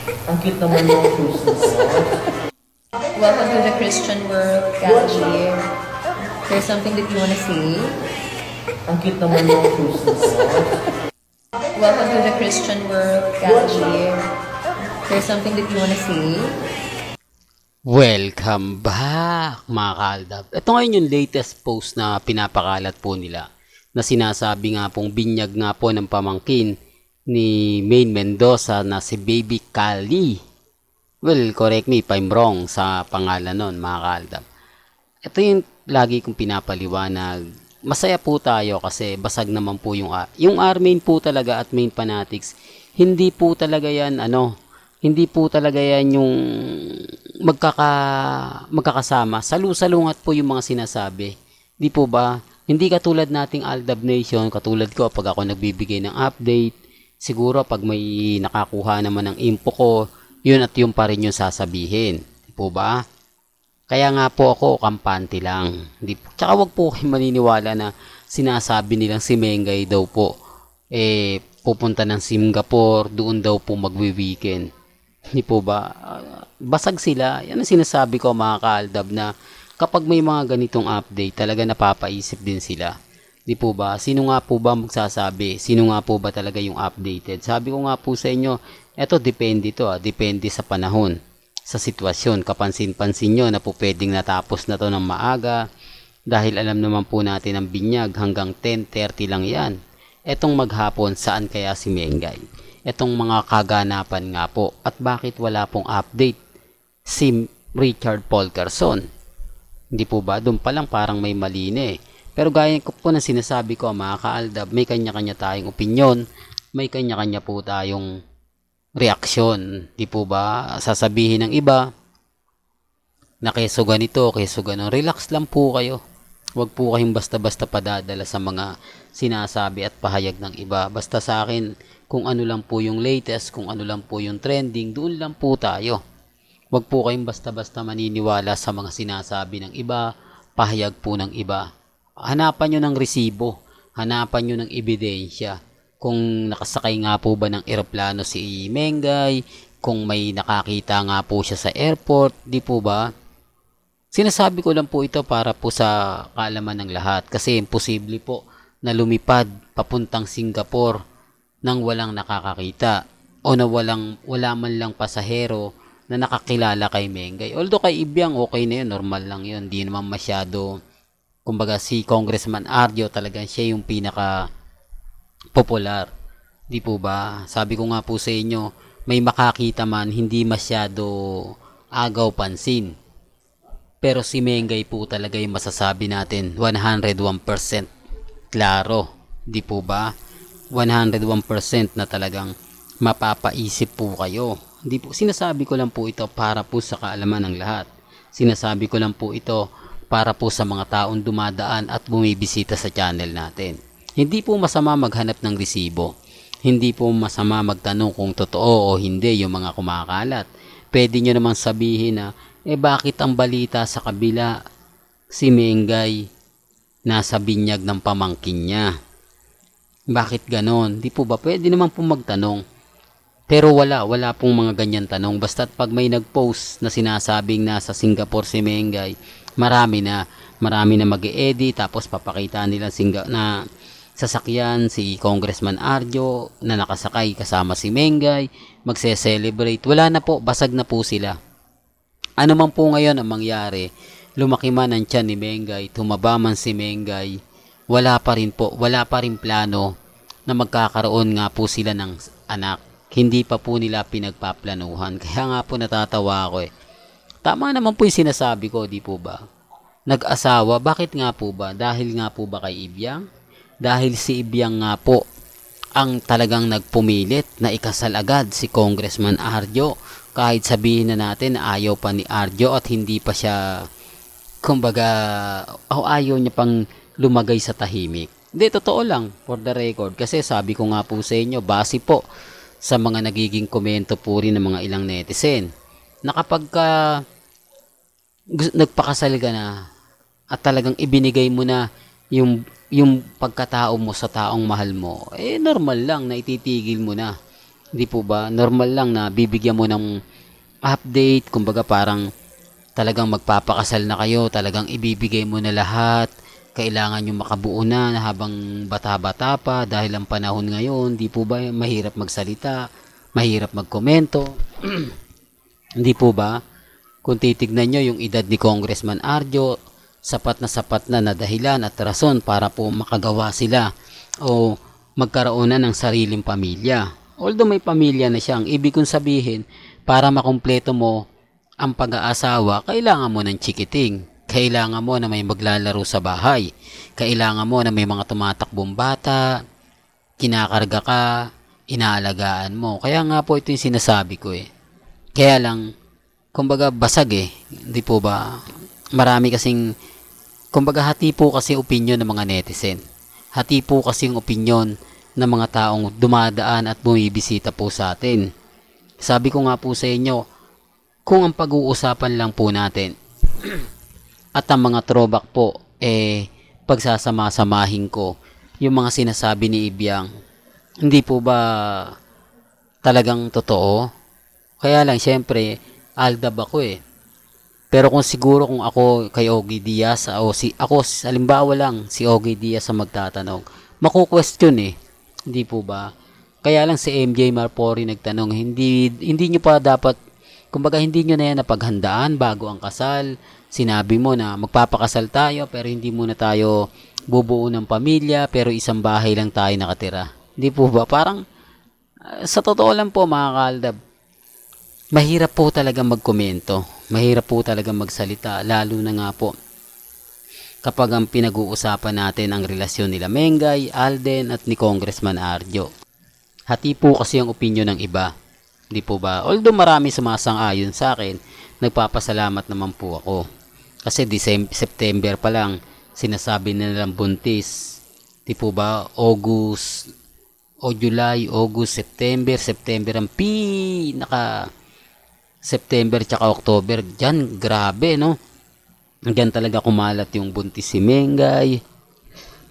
Ang cute naman yung shoes mo. Welcome to the Christian world, Gandhi. There's something that you want to say? Ang cute naman yung shoes mo. Welcome to the Christian world, Gandhi. There's something that you want to say? Welcome back mga kaaldab. Ito ngayon yung latest post na pinapakalat po nila na sinasabi nga pong binyag nga po ng pamangkin ni Maine Mendoza na si Baby Kali. Well, correct me if I'm wrong sa pangalan nun mga kaaldab. Ito yung lagi kong pinapaliwanag. Masaya po tayo kasi basag naman po yung R-Main po talaga at Main Fanatics. Hindi po talaga yan hindi po talaga yan yung magkakasama. Salu-salungat po yung mga sinasabi. Di po ba? Hindi katulad nating Aldab Nation, katulad ko pag ako nagbibigay ng update, siguro pag may nakakuha naman ng info ko, yun at yun pa rin yung sasabihin. Di po ba? Kaya nga po ako, kampante lang. Tsaka wag po kayo maniniwala na sinasabi nilang si Mengay daw po, pupunta ng Singapore, doon daw po magwi-weekend. Hindi po ba? Basag sila. Yan ang sinasabi ko mga kaaldab na kapag may mga ganitong update, talaga napapaisip din sila. Di po ba? Sino nga po ba magsasabi? Sino nga po ba talaga yung updated? Sabi ko nga po sa inyo, eto depende to. Depende sa panahon, sa sitwasyon. Kapansin-pansin nyo na po pwedeng natapos na to ng maaga dahil alam naman po natin ang binyag hanggang 10:30 lang yan. Etong maghapon, saan kaya si Mengay? Etong mga kaganapan nga po at bakit wala pong update si Richard Paul Carson. Hindi po ba? Doon pa lang parang may mali na eh. Pero gaya ko po na sinasabi ko mga kaaldab, may kanya-kanya tayong opinyon, may kanya-kanya po tayong reaksyon. Di po ba? Sasabihin ng iba na keso ganito, keso ganon. Relax lang po kayo. Huwag po kayong basta-basta padadala sa mga sinasabi at pahayag ng iba. Basta sa akin, kung ano lang po yung latest, kung ano lang po yung trending, doon lang po tayo. Huwag po kayong basta-basta maniniwala sa mga sinasabi ng iba, pahayag po ng iba. Hanapan nyo ng resibo, hanapan nyo ng ebidensya. Kung nakasakay nga po ba ng eroplano si Mengay, kung may nakakita nga po siya sa airport, di po ba? Sinasabi ko lang po ito para po sa kaalaman ng lahat kasi imposible po na lumipad papuntang Singapore nang walang nakakakita o na wala man lang pasahero na nakakilala kay Mengay. Although kay Ibiang okay na yun, normal lang yun, di naman masyado, kumbaga si Congressman Arjo talagang siya yung pinaka popular, di po ba? Sabi ko nga po sa inyo, may makakita man hindi masyado agaw pansin, pero si Mengay po talaga yung masasabi natin 101% klaro, di po ba? 101% na talagang mapapaisip po kayo. Hindi po, sinasabi ko lang po ito para po sa kaalaman ng lahat. Sinasabi ko lang po ito para po sa mga taong dumadaan at bumibisita sa channel natin. Hindi po masama maghanap ng resibo. Hindi po masama magtanong kung totoo o hindi yung mga kumakalat. Pwede nyo naman sabihin na, bakit ang balita sa kabila si Mengay nasa binyag ng pamangkin niya? Bakit ganon? Di po ba? Pwede naman po magtanong. Pero wala pong mga ganyan tanong. Basta't pag may nag-post na sinasabing nasa Singapore si Mengay, marami na mag-e-edit, tapos papakita nila na sasakyan si Congressman Arjo na nakasakay kasama si Mengay, magse-celebrate. Wala na po, basag na po sila. Ano man po ngayon ang mangyari, lumaki man ang tiyan ni Mengay, tumaba man si Mengay, wala pa rin plano na magkakaroon nga po sila ng anak. Hindi pa po nila pinagpaplanuhan. Kaya nga po natatawa ako eh. Tama naman po yung sinasabi ko, di po ba? Nag-asawa, bakit nga po ba? Dahil nga po ba kay Ibiang? Dahil si Ibiang nga po ang talagang nagpumilit na ikasal agad si Congressman Arjo. Kahit sabihin na natin na ayaw pa ni Arjo at hindi pa siya, kumbaga, ayaw niya pang lumagay sa tahimik. Hindi, totoo lang, for the record. Kasi sabi ko nga po sa inyo, base po sa mga nagiging komento po rin ng mga ilang netizen, na kapag nagpakasal ka na at talagang ibinigay mo na yung pagkatao mo sa taong mahal mo, normal lang na ititigil mo na. Hindi po ba? Normal lang na bibigyan mo ng update, kumbaga parang talagang magpapakasal na kayo, talagang ibibigay mo na lahat. Kailangan nyo makabuo na habang bata-bata pa dahil ang panahon ngayon, di po ba mahirap magsalita, mahirap magkomento. Hindi po ba? Kung titignan nyo yung edad ni Congressman Arjo, sapat na dahilan at rason para po makagawa sila o magkaroon na ng sariling pamilya. Although may pamilya na siya, ang ibig kong sabihin, para makumpleto mo ang pag-aasawa, kailangan mo ng chikiting. Kailangan mo na may maglalaro sa bahay. Kailangan mo na may mga tumatakbong bata, kinakarga ka, inaalagaan mo. Kaya nga po ito yung sinasabi ko eh. Kaya lang, kumbaga basag eh. Hindi po ba? Marami kasing, kumbaga hati po kasi opinion ng mga netizen. Hati po kasi yung opinion ng mga taong dumadaan at bumibisita po sa atin. Sabi ko nga po sa inyo, kung ang pag-uusapan lang po natin at ang mga throwback po, pagsasama-samahin ko yung mga sinasabi ni Ibiang, hindi po ba talagang totoo? Kaya lang, syempre, aldab ako eh. Pero kung siguro kung ako kay Ogie Diaz, o ako, halimbawa lang, si Ogie Diaz ang magtatanong, maku-question eh. Hindi po ba? Kaya lang si MJ Marpori nagtanong, hindi nyo pa dapat, kumbaga hindi nyo na yan napaghandaan bago ang kasal. Sinabi mo na magpapakasal tayo pero hindi muna tayo bubuo ng pamilya pero isang bahay lang tayo nakatira. Hindi po ba? Parang sa totoo lang po mga kaaldab, mahirap po talaga magkomento. Mahirap po talaga magsalita. Lalo na nga po kapag ang pinag-uusapan natin ang relasyon nila Mengay, Alden at ni Congressman Arjo. Hati po kasi ang opinion ng iba. Di po ba? Although marami sumasang-ayon sa akin, nagpapasalamat naman po ako. Kasi September pa lang, sinasabi na nilang buntis. Di po ba? August, o July, August, September ang September tsaka October. Diyan, grabe, no? Diyan talaga kumalat yung buntis si Mengay.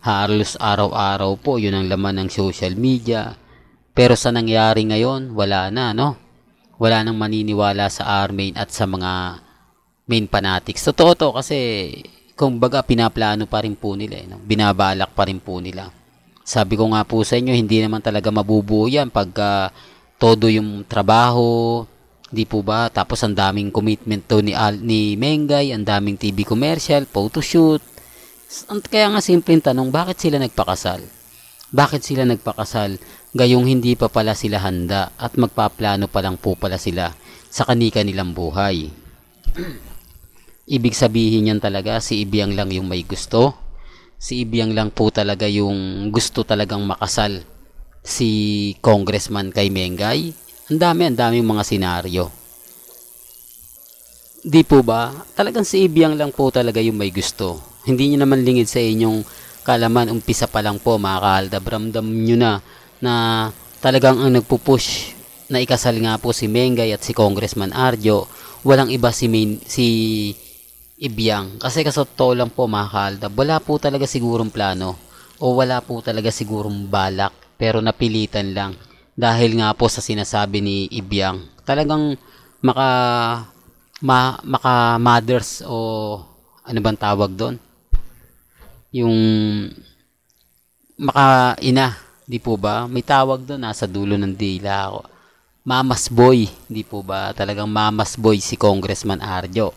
Halos araw-araw po, yun ang laman ng social media. Pero sa nangyari ngayon, wala na, no? Wala nang maniniwala sa R-Main at sa mga main fanatics. Totoo to kasi kung baga pinaplano pa rin po nila, no? Binabalak pa rin po nila. Sabi ko nga po sa inyo, hindi naman talaga mabubuo yan pagka todo yung trabaho, di po ba? Tapos ang daming commitment to ni Mengay, ang daming TV commercial, photoshoot. Kaya nga simpleng tanong, bakit sila nagpakasal? Bakit sila nagpakasal? Gayong hindi pa pala sila handa at magpaplano pa lang po pala sila sa kani-kanilang buhay. Ibig sabihin yan talaga, si Ibiang lang yung may gusto. Si Ibiang lang po talaga yung gusto talagang makasal si Congressman kay Mengay. Ang dami mga senaryo. Di po ba? Talagang si Ibiang lang po talaga yung may gusto. Hindi niyo naman lingid sa inyong kalaman, umpisa pa lang po mga kaaldab, ramdam nyo na talagang ang nagpupush na ikasal nga po si Mengay at si Congressman Arjo, walang iba si Ibiang. Kasi kasotoo lang po mga kaaldab, wala po talaga sigurong plano o wala po talaga sigurong balak, pero napilitan lang dahil nga po sa sinasabi ni Ibiang. Talagang maka mothers o ano bang tawag doon? Yung maka-ina, di po ba? May tawag doon, nasa dulo ng dila ako. Mamas boy, di po ba? Talagang mamas boy si Congressman Arjo.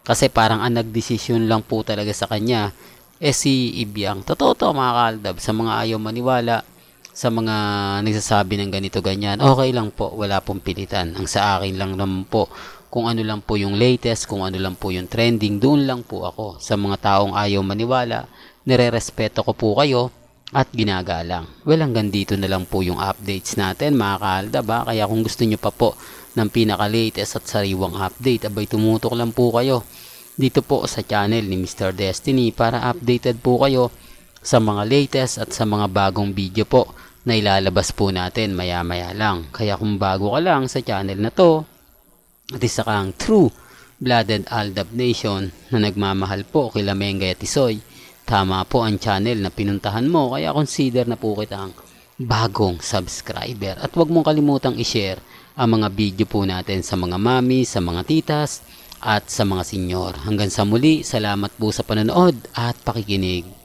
Kasi parang ang nagdesisyon lang po talaga sa kanya, si Ibiang. Totoo to mga kaaldab, sa mga ayaw maniwala, sa mga nagsasabi ng ganito ganyan, okay lang po, wala pong pilitan. Ang sa akin lang naman po, kung ano lang po yung latest, kung ano lang po yung trending, doon lang po ako. Sa mga taong ayaw maniwala, nire-respeto ko po kayo at ginagalang. Well, hanggang dito na lang po yung updates natin mga kaaldab ba? Kaya kung gusto nyo pa po ng pinaka-latest at sariwang update, abay tumutok lang po kayo dito po sa channel ni Mr. Destiny para updated po kayo sa mga latest at sa mga bagong video po na ilalabas po natin maya-maya lang. Kaya kung bago ka lang sa channel na to, at isa kang true blooded Aldab Nation na nagmamahal po kila Mengay at Isoy, tama po ang channel na pinuntahan mo, kaya consider na po kitang bagong subscriber. At huwag mong kalimutang i-share ang mga video po natin sa mga mami, sa mga titas, at sa mga senyor. Hanggang sa muli, salamat po sa panonood at pakikinig.